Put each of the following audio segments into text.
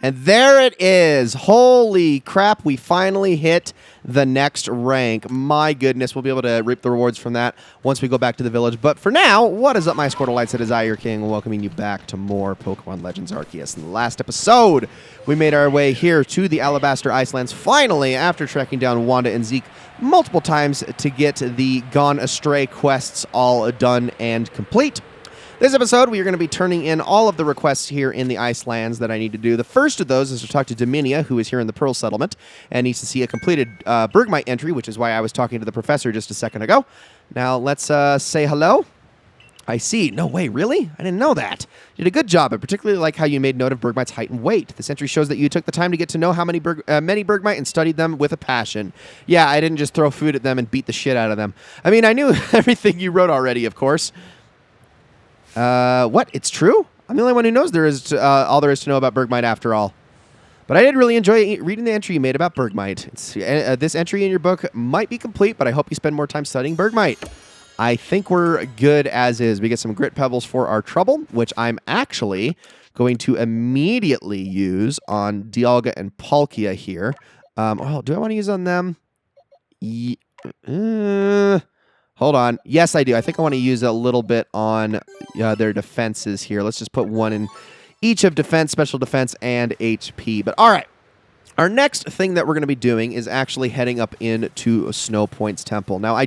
And there it is. Holy crap, we finally hit the next rank. My goodness, we'll be able to reap the rewards from that once we go back to the village. But for now, what is up, my Squirtleites? It is I, your king, welcoming you back to more Pokemon Legends Arceus. In the last episode, we made our way here to the Alabaster Icelands, finally, after tracking down Wanda and Zeke multiple times to get the Gone Astray quests all done and complete. This episode, we are going to be turning in all of the requests here in the Icelands that I need to do. The first of those is to talk to Dominia, who is here in the Pearl Settlement, and needs to see a completed Bergmite entry, which is why I was talking to the professor just a second ago. Now, let's say hello. I see. No way, really? I didn't know that. You did a good job. I particularly like how you made note of Bergmite's height and weight. This entry shows that you took the time to get to know how many Bergmite and studied them with a passion. Yeah, I didn't just throw food at them and beat the shit out of them. I mean, I knew everything you wrote already, of course. What? It's true? I'm the only one who knows all there is to know about Bergmite after all. But I did really enjoy reading the entry you made about Bergmite. This entry in your book might be complete, but I hope you spend more time studying Bergmite. I think we're good as is. We get some grit pebbles for our trouble, which I'm actually going to immediately use on Dialga and Palkia here. Oh, do I want to use on them? Hold on. Yes, I do. I think I want to use a little bit on their defenses here. Let's just put one in each of defense, special defense, and HP. But all right. Our next thing that we're going to be doing is actually heading up into Snow Point's temple. Now,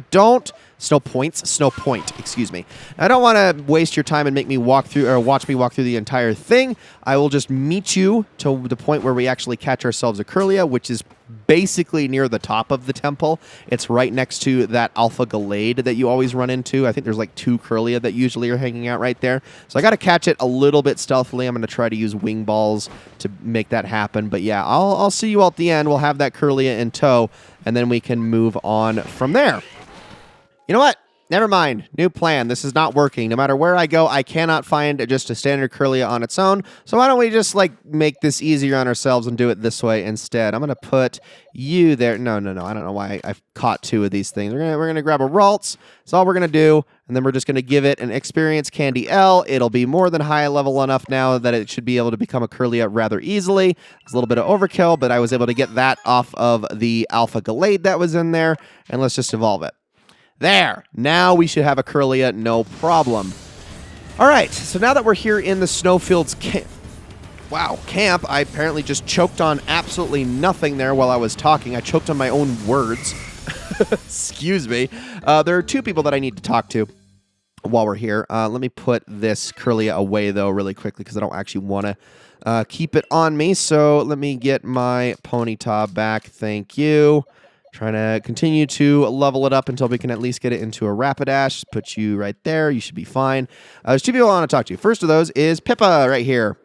Snow Point, excuse me. I don't want to waste your time and make me watch me walk through the entire thing. I will just meet you to the point where we actually catch ourselves a Kirlia, which is basically near the top of the temple. It's right next to that Alpha Gallade that you always run into. I think there's like 2 Kirlia that usually are hanging out right there. So I got to catch it a little bit stealthily. I'm going to try to use wing balls to make that happen. But yeah, I'll see you all at the end. We'll have that Kirlia in tow, and then we can move on from there. You know what? Never mind. New plan. This is not working. No matter where I go, I cannot find just a standard Kirlia on its own. So why don't we just make this easier on ourselves and do it this way instead? I'm going to put you there. No. I don't know why I've caught 2 of these things. We're gonna grab a Ralts. That's all we're going to do. And then we're just going to give it an Experience Candy L. It'll be more than high level enough now that it should be able to become a Kirlia rather easily. It's a little bit of overkill, but I was able to get that off of the Alpha Gallade that was in there. And let's just evolve it. There. Now we should have a Kirlia, no problem. All right, so now that we're here in the Snowfields camp, I apparently just choked on absolutely nothing there while I was talking. I choked on my own words. Excuse me. There are 2 people that I need to talk to while we're here. Let me put this Kirlia away, though, really quickly, because I don't actually want to keep it on me. So let me get my Ponyta back. Thank you. Trying to continue to level it up until we can at least get it into a Rapidash. Put you right there. You should be fine. There's 2 people I want to talk to. First of those is Pippa right here.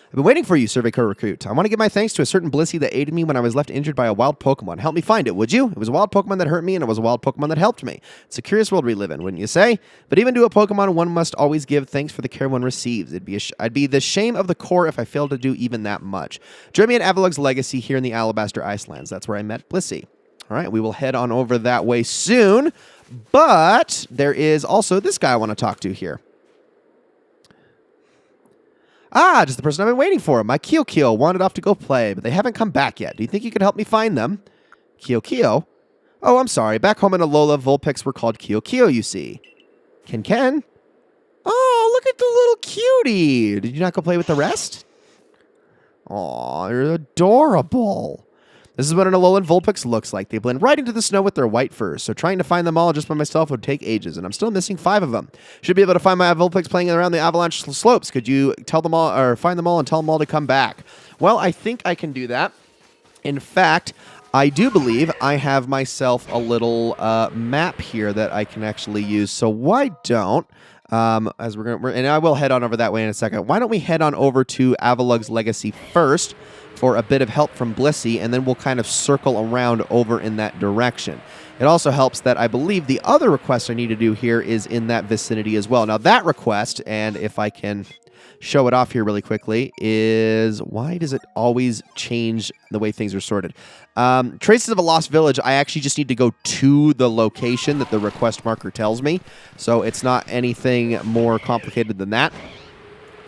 I've been waiting for you, Survey Corps Recruit. I want to give my thanks to a certain Blissey that aided me when I was left injured by a wild Pokemon. Help me find it, would you? It was a wild Pokemon that hurt me, and it was a wild Pokemon that helped me. It's a curious world we live in, wouldn't you say? But even to a Pokemon, one must always give thanks for the care one receives. I'd be the shame of the Corps if I failed to do even that much. Join me at Avalug's Legacy here in the Alabaster Icelands. That's where I met Blissey. All right, we will head on over that way soon. But there is also this guy I want to talk to here. Ah, just the person I've been waiting for. My Kyo wandered off to go play, but they haven't come back yet. Do you think you could help me find them? Kyo? Oh, I'm sorry. Back home in Alola, Vulpix were called Kyo, you see. Ken? Oh, look at the little cutie. Did you not go play with the rest? Aw, they're adorable. This is what an Alolan Vulpix looks like. They blend right into the snow with their white furs, so trying to find them all just by myself would take ages, and I'm still missing 5 of them. Should be able to find my Vulpix playing around the avalanche slopes. Could you tell them all, or find them all and tell them all to come back? Well, I think I can do that. In fact, I do believe I have myself a little map here that I can actually use, so why don't... as and I will head on over that way in a second. Why don't we head on over to Avalug's Legacy first for a bit of help from Blissey, and then we'll kind of circle around over in that direction. It also helps that I believe the other request I need to do here is in that vicinity as well. Now that request, and if I can show it off here really quickly, is why does it always change the way things are sorted? Traces of a Lost Village, I actually just need to go to the location that the request marker tells me, so it's not anything more complicated than that.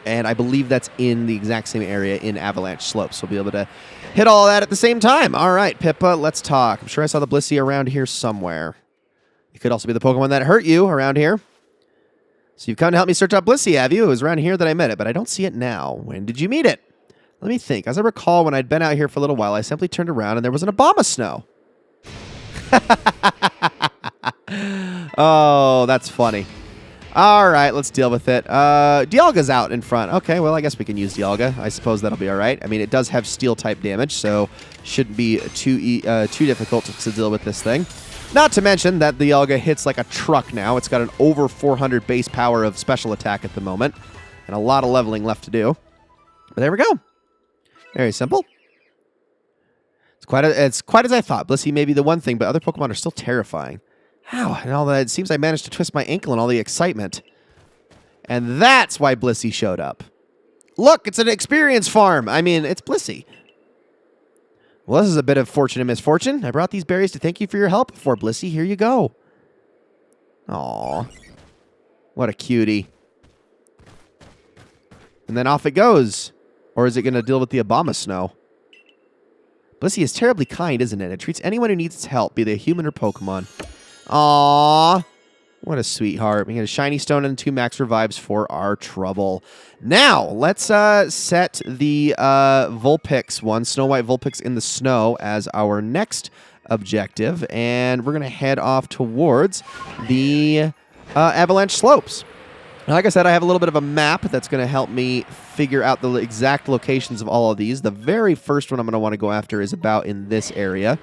And I believe that's in the exact same area in Avalanche Slopes. So we'll be able to hit all that at the same time. All right, Pippa, let's talk. I'm sure I saw the Blissey around here somewhere. It could also be the Pokemon that hurt you around here. So you've come to help me search out Blissey, have you? It was around here that I met it, but I don't see it now. When did you meet it? Let me think. As I recall, when I'd been out here for a little while, I simply turned around and there was an Abomasnow. Oh, that's funny. All right, let's deal with it. Dialga's out in front. Okay, well, I guess we can use Dialga. I suppose that'll be all right. I mean, it does have Steel-type damage, so shouldn't be too difficult to deal with this thing. Not to mention that Dialga hits like a truck now. It's got an over 400 base power of special attack at the moment, and a lot of leveling left to do. But there we go. Very simple. It's quite as I thought. Blissey may be the one thing, but other Pokemon are still terrifying. How? And all that, it seems I managed to twist my ankle in all the excitement. And that's why Blissey showed up. Look, it's an experience farm. I mean, it's Blissey. Well, this is a bit of fortune and misfortune. I brought these berries to thank you for your help before, Blissey. Here you go. Aw. What a cutie. And then off it goes. Or is it going to deal with the Abomasnow? Blissey is terribly kind, isn't it? It treats anyone who needs its help, be they human or Pokemon. Aww. What a sweetheart. We get a shiny stone and 2 max revives for our trouble. Now, let's set the Vulpix one, Snow White Vulpix in the snow, as our next objective. And we're going to head off towards the Avalanche Slopes. Like I said, I have a little bit of a map that's going to help me figure out the exact locations of all of these. The very first one I'm going to want to go after is about in this area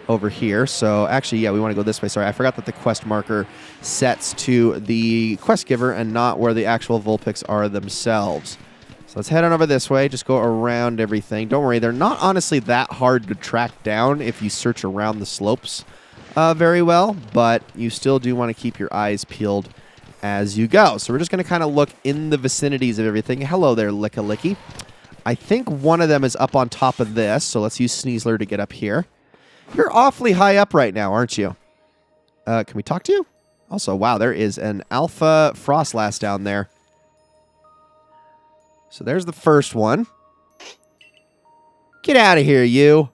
over here. So actually, yeah, we want to go this way. Sorry, I forgot that the quest marker sets to the quest giver and not where the actual Vulpix are themselves. So let's head on over this way. Just go around everything. Don't worry, they're not honestly that hard to track down if you search around the slopes very well, but you still do want to keep your eyes peeled as you go. So we're just going to kind of look in the vicinities of everything. Hello there, Lickalicky. I think one of them is up on top of this, so let's use Sneasler to get up here. You're awfully high up right now, aren't you? Can we talk to you? Also, wow, there is an Alpha Frostlass down there. So there's the first one. Get out of here, you.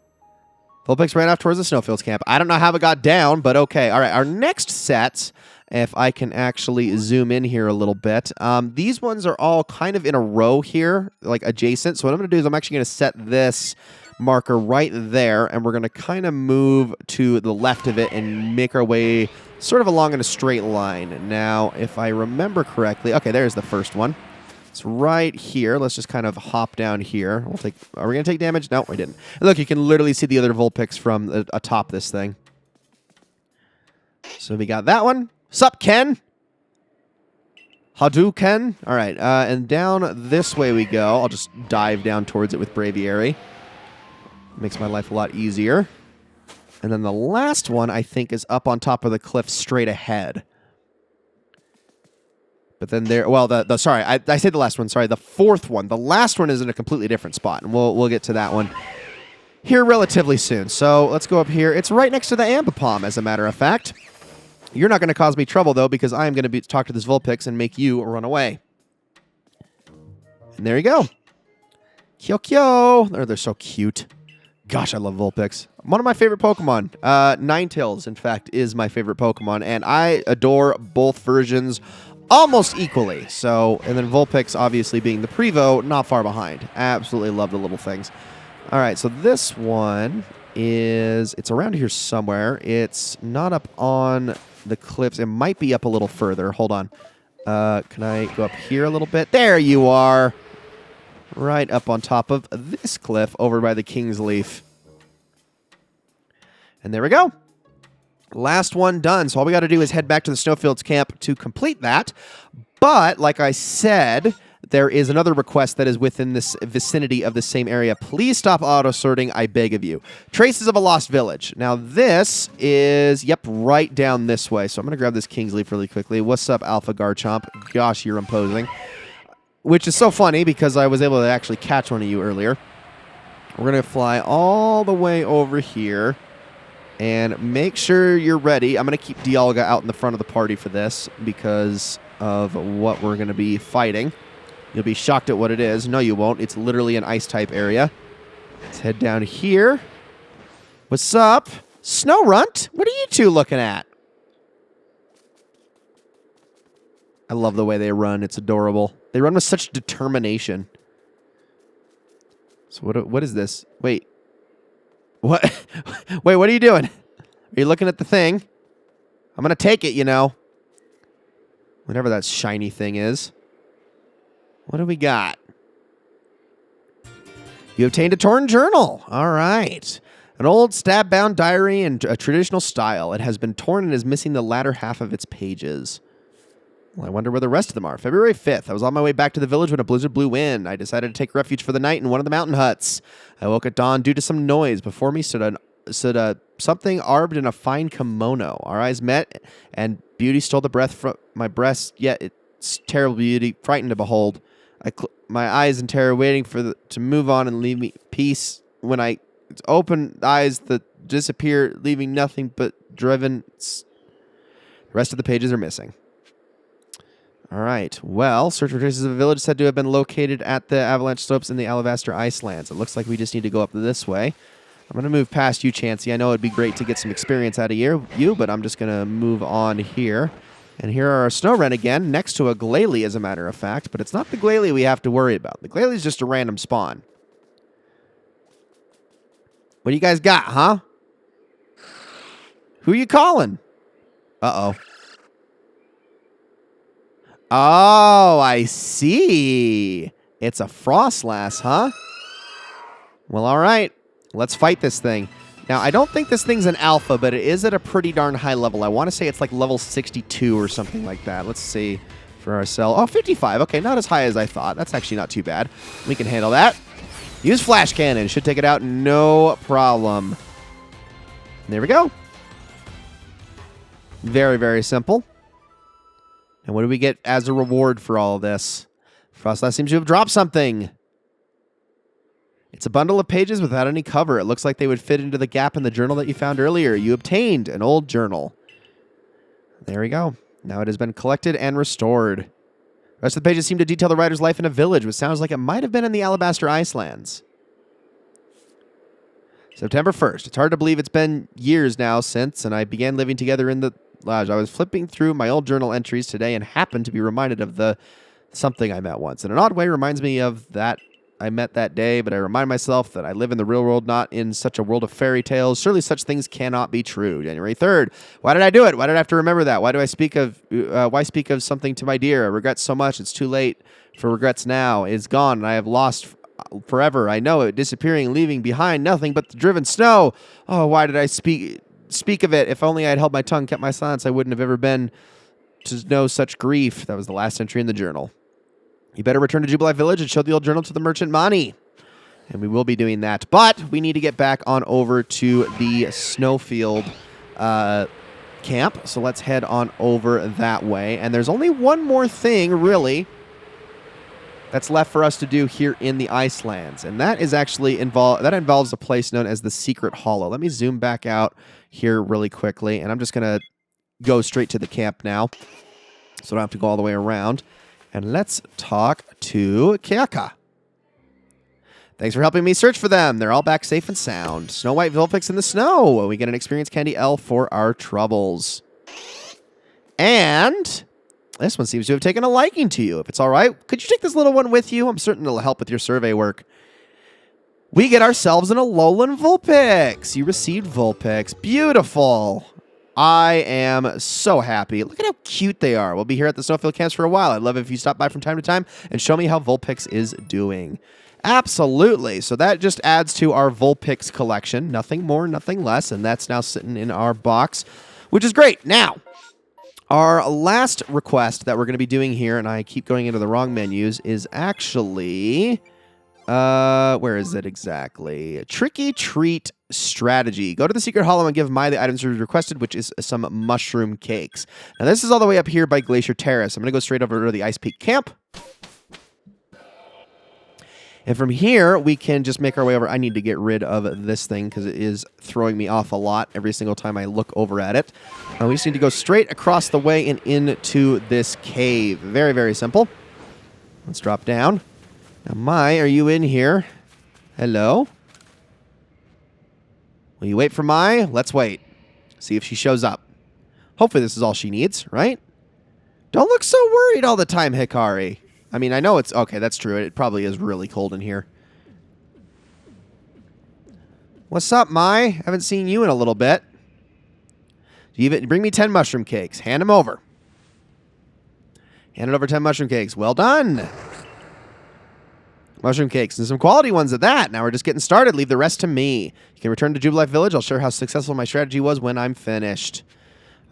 Vulpix ran off towards the Snowfields camp. I don't know how it got down, but okay. All right, our next sets, if I can actually zoom in here a little bit, these ones are all kind of in a row here, like adjacent. So what I'm going to do is I'm actually going to set this marker right there, and we're going to kind of move to the left of it and make our way sort of along in a straight line. Now, if I remember correctly, okay, there's the first one. It's right here. Let's just kind of hop down here. We'll take. Are we going to take damage? No, we didn't. And look, you can literally see the other Vulpix from atop this thing. So we got that one. Sup, Ken? Hadouken? All right, and down this way we go. I'll just dive down towards it with Braviary. Makes my life a lot easier. And then the last one, I think, is up on top of the cliff straight ahead. But then there, well, sorry, I said the last one. Sorry, the fourth one. The last one is in a completely different spot, and we'll get to that one here relatively soon. So let's go up here. It's right next to the Ambipom, as a matter of fact. You're not going to cause me trouble, though, because I am going to talk to this Vulpix and make you run away. And there you go. Kyo. They're so cute. Gosh, I love Vulpix. One of my favorite Pokemon. Ninetales, in fact, is my favorite Pokemon, and I adore both versions almost equally. So, and then Vulpix, obviously, being the Prevo, not far behind. Absolutely love the little things. All right, so this one is, it's around here somewhere. It's not up on the cliffs. It might be up a little further. Hold on. Can I go up here a little bit? There you are. Right up on top of this cliff over by the King's Leaf. And there we go. Last one done. So all we got to do is head back to the Snowfields camp to complete that. But, like I said, there is another request that is within this vicinity of the same area. Please stop auto-sorting, I beg of you. Traces of a Lost Village. Now, this is, yep, right down this way. So I'm going to grab this King's Leaf really quickly. What's up, Alpha Garchomp? Gosh, you're imposing. Which is so funny because I was able to actually catch one of you earlier. We're going to fly all the way over here and make sure you're ready. I'm going to keep Dialga out in the front of the party for this because of what we're going to be fighting. You'll be shocked at what it is. No, you won't. It's literally an ice-type area. Let's head down here. What's up? Snow Runt? What are you two looking at? I love the way they run. It's adorable. They run with such determination. So what is this? Wait. What? Wait, what are you doing? Are you looking at the thing? I'm going to take it, you know. Whatever that shiny thing is. What do we got? You obtained a torn journal. All right. An old stab-bound diary in a traditional style. It has been torn and is missing the latter half of its pages. Well, I wonder where the rest of them are. February 5th. I was on my way back to the village when a blizzard blew in. I decided to take refuge for the night in one of the mountain huts. I woke at dawn due to some noise. Before me stood something arbed in a fine kimono. Our eyes met, and beauty stole the breath from my breast, yet its terrible beauty, frightened to behold. My eyes in terror, waiting for to move on and leave me peace. When I opened eyes that disappear, leaving nothing but driven. The rest of the pages are missing. All right. Well, search for traces of a village said to have been located at the avalanche slopes in the Alabaster Icelands. It looks like we just need to go up this way. I'm going to move past you, Chansey. I know it'd be great to get some experience out of you, but I'm just going to move on here. And here are our snow wren again, next to a glalie, as a matter of fact. But it's not the glalie we have to worry about. The glalie is just a random spawn. What do you guys got, huh? Who are you calling? Uh-oh. Oh, I see. It's a Frostlass, huh? Well, all right. Let's fight this thing. Now, I don't think this thing's an alpha, but it is at a pretty darn high level. I want to say it's like level 62 or something like that. Let's see for ourselves. Oh, 55. Okay, not as high as I thought. That's actually not too bad. We can handle that. Use Flash Cannon. Should take it out no problem. There we go. Very, very simple. And what do we get as a reward for all of this? Frostlass seems to have dropped something. It's a bundle of pages without any cover. It looks like they would fit into the gap in the journal that you found earlier. You obtained an old journal. There we go. Now it has been collected and restored. The rest of the pages seem to detail the writer's life in a village, which sounds like it might have been in the Alabaster Icelands. September 1st. It's hard to believe it's been years now since, and I began living together in the lodge. I was flipping through my old journal entries today and happened to be reminded of the something I met once. In an odd way, reminds me of that I met that day, but I remind myself that I live in the real world, not in such a world of fairy tales. Surely such things cannot be true. January 3rd. Why did I do it? Why did I have to remember that? Why do I speak of something to my dear? I regret so much. It's too late for regrets now. It's gone, and I have lost forever. I know it, disappearing, leaving behind nothing but the driven snow. Oh, why did I speak of it? If only I had held my tongue, kept my silence, I wouldn't have ever been to know such grief. That was the last entry in the journal. You better return to Jubilee Village and show the old journal to the merchant Mani. And we will be doing that. But we need to get back on over to the Snowfield camp. So let's head on over that way. And there's only one more thing, really, that's left for us to do here in the Icelands. And that is actually involves a place known as the Secret Hollow. Let me zoom back out here really quickly. And I'm just going to go straight to the camp now, so I don't have to go all the way around. And let's talk to Keaka. Thanks for helping me search for them. They're all back safe and sound. Snow White Vulpix in the snow. We get an Experience Candy L for our troubles. And this one seems to have taken a liking to you. If it's all right, could you take this little one with you? I'm certain it'll help with your survey work. We get ourselves an Alolan Vulpix. You received Vulpix. Beautiful. I am so happy. Look at how cute they are. We'll be here at the Snowfield camps for a while. I'd love it if you stop by from time to time and show me how Vulpix is doing. Absolutely. So that just adds to our Vulpix collection. Nothing more, nothing less. And that's now sitting in our box, which is great. Now, our last request that we're going to be doing here, and I keep going into the wrong menus, is actually... where is it exactly? Tricky Treat Strategy. Go to the Secret Hollow and give Mai the items requested, which is some mushroom cakes. Now, this is all the way up here by Glacier Terrace. I'm going to go straight over to the Ice Peak Camp. And from here, we can just make our way over. I need to get rid of this thing because it is throwing me off a lot every single time I look over at it. We just need to go straight across the way and into this cave. Very, very simple. Let's drop down. Now, Mai, are you in here? Hello? Will you wait for Mai? Let's wait. See if she shows up. Hopefully this is all she needs, right? Don't look so worried all the time, Hikari. I mean, I know it's... Okay, that's true. It probably is really cold in here. What's up, Mai? Haven't seen you in a little bit. Bring me 10 mushroom cakes. Hand them over. Handed over 10 mushroom cakes. Well done. Mushroom cakes, and some quality ones at that. Now we're just getting started. Leave the rest to me. You can return to Jubilife Village. I'll share how successful my strategy was when I'm finished.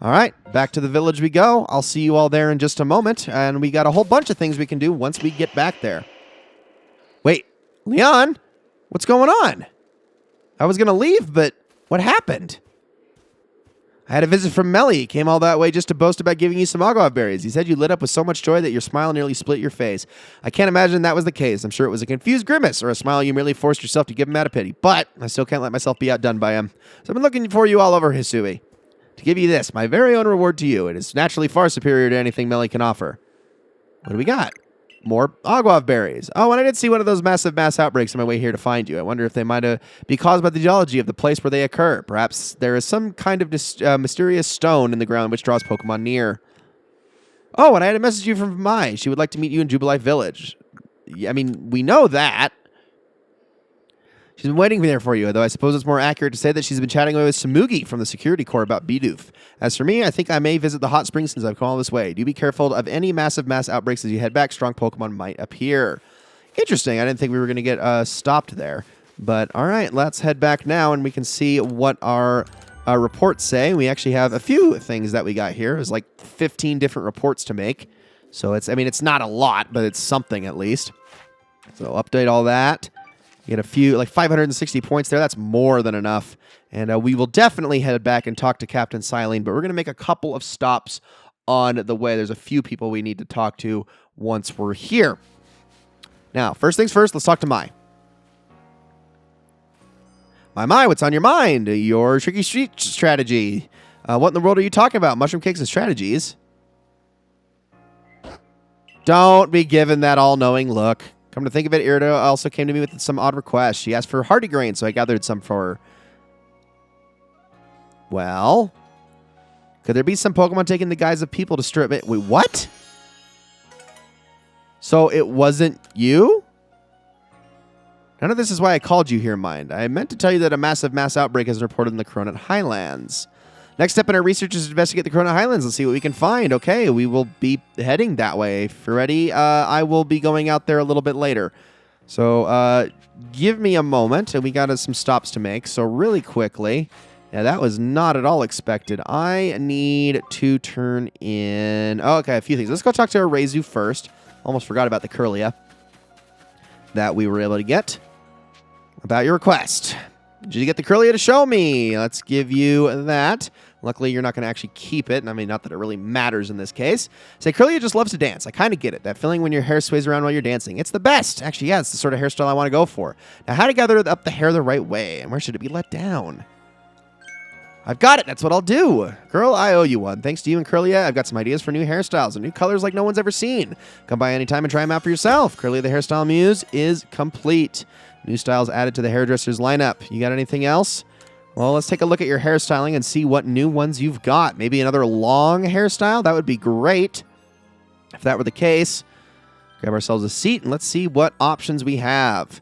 All right, back to the village we go. I'll see you all there in just a moment, and we got a whole bunch of things we can do once we get back there. Wait, Leon? What's going on? I was going to leave, but what happened? I had a visit from Melly. He came all that way just to boast about giving you some agave berries. He said you lit up with so much joy that your smile nearly split your face. I can't imagine that was the case. I'm sure it was a confused grimace or a smile you merely forced yourself to give him out of pity. But I still can't let myself be outdone by him. So I've been looking for you all over, Hisui. To give you this, my very own reward to you. It is naturally far superior to anything Melly can offer. What do we got? More agave berries. Oh, and I did see one of those mass outbreaks on my way here to find you. I wonder if they might be caused by the geology of the place where they occur. Perhaps there is some kind of mysterious stone in the ground which draws Pokemon near. Oh, and I had a message you from Mai. She would like to meet you in Jubilife Village. I mean, we know that. She's been waiting there for you, though I suppose it's more accurate to say that she's been chatting away with Samugi from the security corps about Bidoof. As for me, I think I may visit the hot springs since I've come all this way. Do be careful of any mass outbreaks as you head back. Strong Pokemon might appear. Interesting. I didn't think we were going to get stopped there. But all right, let's head back now, and we can see what our reports say. We actually have a few things that we got here. There's like 15 different reports to make. So it's not a lot, but it's something at least. So update all that. Get a few, like 560 points there. That's more than enough. And we will definitely head back and talk to Captain Silene, but we're going to make a couple of stops on the way. There's a few people we need to talk to once we're here. Now, first things first, let's talk to Mai. Mai, what's on your mind? Your tricky street strategy. What in the world are you talking about? Mushroom cakes and strategies? Don't be given that all-knowing look. Come to think of it, Irida also came to me with some odd requests. She asked for hardy grain, so I gathered some for her. Well, could there be some Pokemon taking the guise of people to strip it? Wait, what? So it wasn't you? None of this is why I called you here, Mind. I meant to tell you that a mass outbreak has been reported in the Cronut Highlands. Next step in our research is to investigate the Cronut Highlands and see what we can find. Okay, we will be heading that way. If you're ready, I will be going out there a little bit later. So give me a moment, and we got some stops to make. So really quickly, yeah, that was not at all expected. I need to turn in... Oh, okay, a few things. Let's go talk to Arceus first. Almost forgot about the Curlia that we were able to get. About your request. Did you get the Curlia to show me? Let's give you that. Luckily, you're not going to actually keep it. I mean, not that it really matters in this case. Say, Curlia just loves to dance. I kind of get it. That feeling when your hair sways around while you're dancing. It's the best. Actually, yeah, it's the sort of hairstyle I want to go for. Now, how to gather up the hair the right way? And where should it be let down? I've got it. That's what I'll do. Girl, I owe you one. Thanks to you and Curlia, I've got some ideas for new hairstyles and new colors like no one's ever seen. Come by anytime and try them out for yourself. Curlia the Hairstyle Muse is complete. New styles added to the hairdresser's lineup. You got anything else? Well, let's take a look at your hairstyling and see what new ones you've got. Maybe another long hairstyle? That would be great. If that were the case, grab ourselves a seat and let's see what options we have.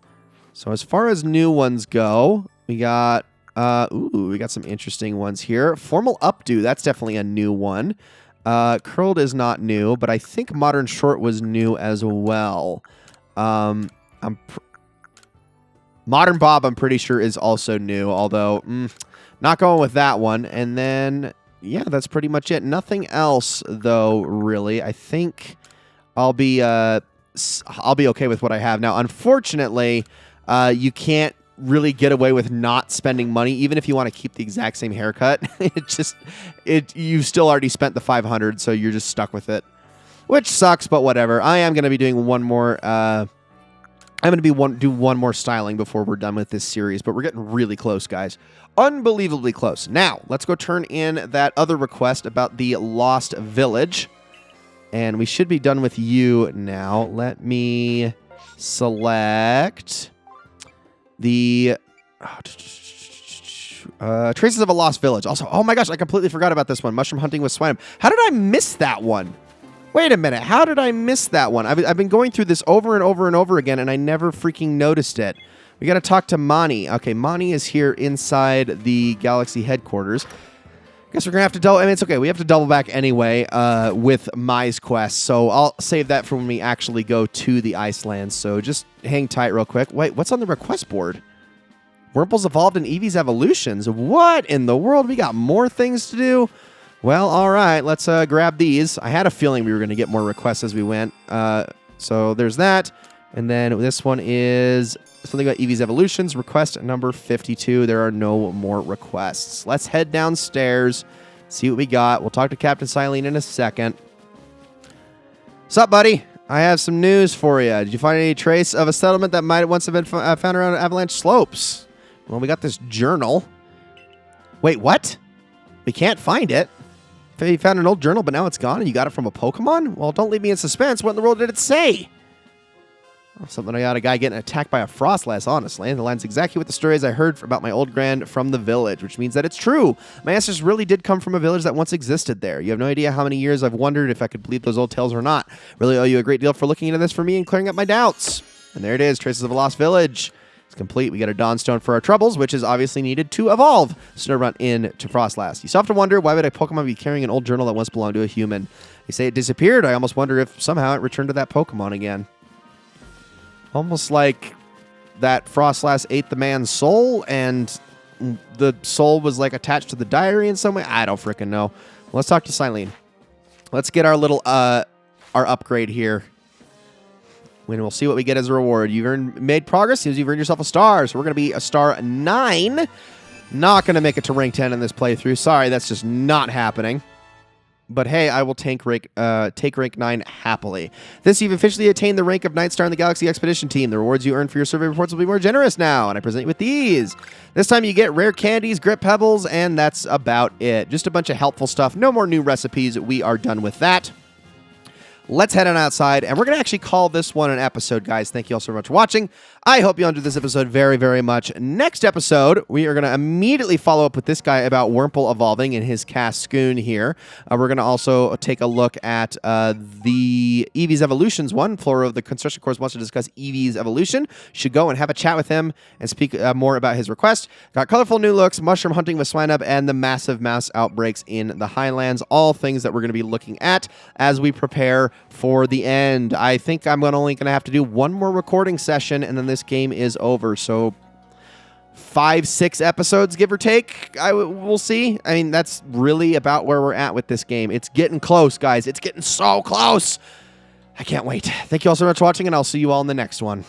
So as far as new ones go, we got... we got some interesting ones here. Formal updo, that's definitely a new one. Curled is not new, but I think modern short was new as well. Modern bob, I'm pretty sure, is also new, although not going with that one. And then, yeah, that's pretty much it. Nothing else, though, really. I think I'll be okay with what I have now. Unfortunately, you can't really get away with not spending money, even if you want to keep the exact same haircut. You've still already spent the 500, so you're just stuck with it, which sucks, but whatever. I am going to be doing one more. I'm going to do one more styling before we're done with this series, but we're getting really close, guys. Unbelievably close. Now, let's go turn in that other request about the Lost Village. And we should be done with you now. Let me select the Traces of a Lost Village. Also, oh my gosh, I completely forgot about this one. Mushroom hunting with swine. How did I miss that one? Wait a minute. How did I miss that one? I've been going through this over and over and over again, and I never freaking noticed it. We got to talk to Mani. Okay, Mani is here inside the Galaxy headquarters. Guess we're going to have to double... I mean, it's okay. We have to double back anyway with Mai's quest, so I'll save that for when we actually go to the Icelands. So just hang tight real quick. Wait, what's on the request board? Wurmple's evolved in Eevee's evolutions. What in the world? We got more things to do? Well, all right. Let's grab these. I had a feeling we were going to get more requests as we went. So there's that. And then this one is something about Eevee's evolutions. Request number 52. There are no more requests. Let's head downstairs, see what we got. We'll talk to Captain Silene in a second. Sup, buddy? I have some news for you. Did you find any trace of a settlement that might once have been found around Avalanche Slopes? Well, we got this journal. Wait, what? We can't find it. You found an old journal, but now it's gone, and you got it from a Pokemon? Well, don't leave me in suspense. What in the world did it say? Something about a guy getting attacked by a Frostlass, honestly. And the line's exactly what the stories I heard about my old grand from the village, which means that it's true. My ancestors really did come from a village that once existed there. You have no idea how many years I've wondered if I could believe those old tales or not. Really owe you a great deal for looking into this for me and clearing up my doubts. And there it is, Traces of a Lost Village. It's complete. We got a Dawnstone for our troubles, which is obviously needed to evolve. Snowrun into Frostlass. You still have to wonder, why would a Pokemon be carrying an old journal that once belonged to a human? They say it disappeared. I almost wonder if somehow it returned to that Pokemon again. Almost like that Frostlass ate the man's soul, and the soul was like attached to the diary in some way. I don't freaking know. Let's talk to Silene. Let's get our little our upgrade here. And we'll see what we get as a reward. You've made progress. Seems you've earned yourself a star. So we're going to be a star 9. Not going to make it to rank 10 in this playthrough. Sorry, that's just not happening. But hey, I will take rank 9 happily. This, you've officially attained the rank of Night Star in the Galaxy Expedition Team. The rewards you earn for your survey reports will be more generous now, and I present you with these. This time you get rare candies, grit pebbles, and that's about it. Just a bunch of helpful stuff. No more new recipes. We are done with that. Let's head on outside, and we're going to actually call this one an episode, guys. Thank you all so much for watching. I hope you enjoyed this episode very, very much. Next episode, we are going to immediately follow up with this guy about Wurmple evolving in his Cascoon here. We're going to also take a look at the Eevee's Evolutions one. Flora of the Construction Course wants to discuss Eevee's evolution. Should go and have a chat with him and speak more about his request. Got colorful new looks, mushroom hunting with Swinub, and the massive mass outbreaks in the Highlands. All things that we're going to be looking at as we prepare for the end. I think I'm only going to have to do one more recording session, and then this game is over. So 5-6 episodes, give or take. We'll see. I mean, that's really about where we're at with this game. It's getting close, guys. It's getting so close. I can't wait. Thank you all so much for watching, and I'll see you all in the next one.